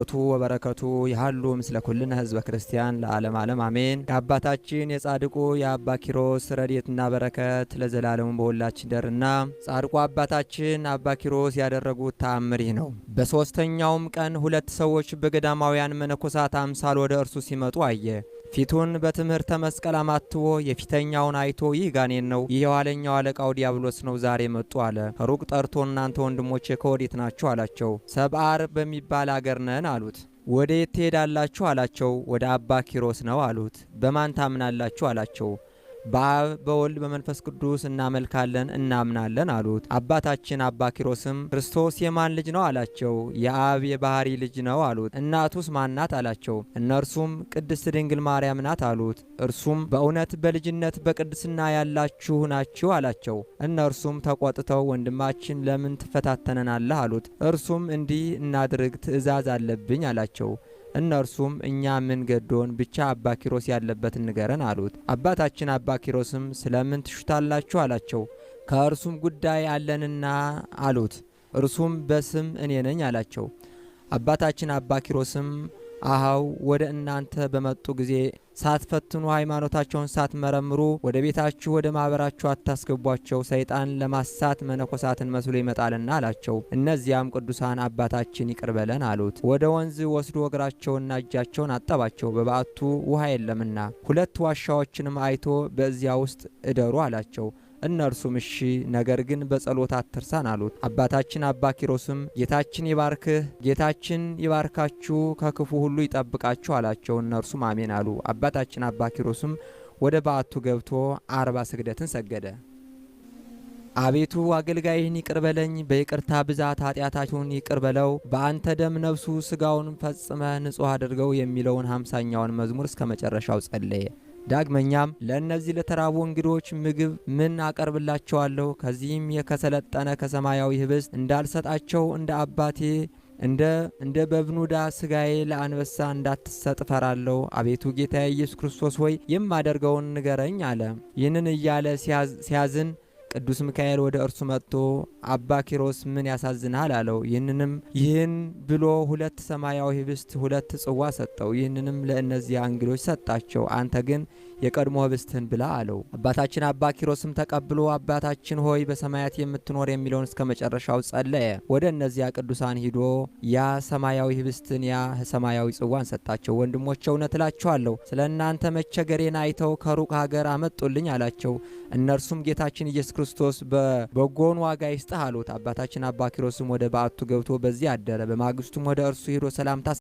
ወበረከቱ ይሃሉ ምስለ ኩልነ ህዝበ ክርስቲያን ለዓለም ዓለም አሜን። የአባታችን የጻድቁ የአባ ኪሮስ ረድኤትና በረከት ለዘላለሙ በሁላችን ደርና ጻድቁ አባታችን አባ ኪሮስ ያደረጉት ተአምር ይህ ነው። በሦስተኛውም ቀን ሁለት ሰዎች በገዳማውያን መነኮሳት አምሳል ወደ እርሱ ሲመጡ አየ። ፊቱን በትምህርተ መስቀል አማትቦ የፊተኛውን አይቶ ይህ ጋኔን ነው፣ ይህ የኋለኛው አለቃው ዲያብሎስ ነው፣ ዛሬ መጡ አለ። ሩቅ ጠርቶ እናንተ ወንድሞቼ ከወዴት ናችሁ አላቸው። ሰብአር በሚባል አገር ነን አሉት። ወዴት ትሄዳላችሁ አላቸው። ወደ አባ ኪሮስ ነው አሉት። በማን ታምናላችሁ አላቸው። በአብ በወልድ በመንፈስ ቅዱስ እናመልካለን እናምናለን አሉት። አባታችን አባ ኪሮስም ክርስቶስ የማን ልጅ ነው አላቸው። የአብ የባህሪ ልጅ ነው አሉት። እናቱስ ማናት አላቸው። እነርሱም ቅድስት ድንግል ማርያም ናት አሉት። እርሱም በእውነት በልጅነት በቅድስና ያላችሁ ናችሁ አላቸው። እነርሱም ተቆጥተው ወንድማችን ለምን ትፈታተነናለህ አሉት። እርሱም እንዲህ እናድርግ ትእዛዝ አለብኝ አላቸው። እነርሱም እኛ ምን ገዶን ብቻ አባ ኪሮስ ያለበትን ንገረን አሉት። አባታችን አባ ኪሮስም ስለምን ትሹታላችሁ አላቸው። ከእርሱም ጉዳይ አለንና አሉት። እርሱም በስም እኔ ነኝ አላቸው። አባታችን አባ ኪሮስም አሃው ወደ እናንተ በመጡ ጊዜ ሳትፈትኑ ሃይማኖታቸውን ሳትመረምሩ ወደ ቤታችሁ ወደ ማኅበራችሁ አታስገቧቸው፣ ሰይጣን ለማሳት መነኮሳትን መስሎ ይመጣልና አላቸው። እነዚያም ቅዱሳን አባታችን ይቅር በለን አሉት። ወደ ወንዝ ወስዶ እግራቸውና እጃቸውን አጠባቸው፣ በበዓቱ ውሃ የለምና። ሁለት ዋሻዎችንም አይቶ በዚያ ውስጥ እደሩ አላቸው። እነርሱም እሺ፣ ነገር ግን በጸሎት አትርሳን አሉት። አባታችን አባ ኪሮስም ጌታችን ይባርክህ፣ ጌታችን ይባርካችሁ፣ ከክፉ ሁሉ ይጠብቃችሁ አላቸው። እነርሱም አሜን አሉ። አባታችን አባ ኪሮስም ወደ በዓቱ ገብቶ 40 ስግደትን ሰገደ። አቤቱ አገልጋይህን ይቅር በለኝ፣ በይቅርታ ብዛት ኃጢአታችሁን ይቅር በለው፣ በአንተ ደም ነፍሱ ስጋውን ፈጽመህ ንጹሕ አድርገው የሚለውን 50ኛውን መዝሙር እስከ መጨረሻው ጸለየ። ዳግመኛም ለእነዚህ ለተራቡ እንግዶች ምግብ ምን አቀርብላቸዋለሁ? ከዚህም የከሰለጠነ ከሰማያዊ ህብስት እንዳልሰጣቸው እንደ አባቴ እንደ በብኑዳ ስጋዬ ለአንበሳ እንዳትሰጥ ፈራለሁ። አቤቱ ጌታ ኢየሱስ ክርስቶስ ሆይ የማደርገውን ንገረኝ አለ። ይህንን እያለ ሲያዝን ቅዱስ ሚካኤል ወደ እርሱ መጥቶ አባ ኪሮስ ምን ያሳዝናል አለው። ይህን ብሎ 2 ሰማያዊ ህብስት 2 ጽዋ ሰጠው። ይህንንም ለእነዚያ እንግዶች ሰጣቸው። አንተ ግን የቀድሞ ህብስትህን ብላ አለው። አባታችን አባ ኪሮስም ተቀብሎ አባታችን ሆይ በሰማያት የምትኖር የሚለውን እስከ መጨረሻው ጸለየ። ወደ እነዚያ ቅዱሳን ሂዶ ያ ሰማያዊ ህብስትን ያ ሰማያዊ ጽዋን ሰጣቸው። ወንድሞቼ እውነት እላችኋለሁ ስለ እናንተ መቸገሬን አይተው ከሩቅ ሀገር አመጡልኝ አላቸው። እነርሱም ጌታችን ኢየሱስ ክርስቶስ በጎን ዋጋ ይስጥህ አሉት። አባታችን አባ ኪሮስም ወደ በዓቱ ገብቶ በዚያ አደረ። በማግስቱም ወደ እርሱ ሄዶ ሰላምታ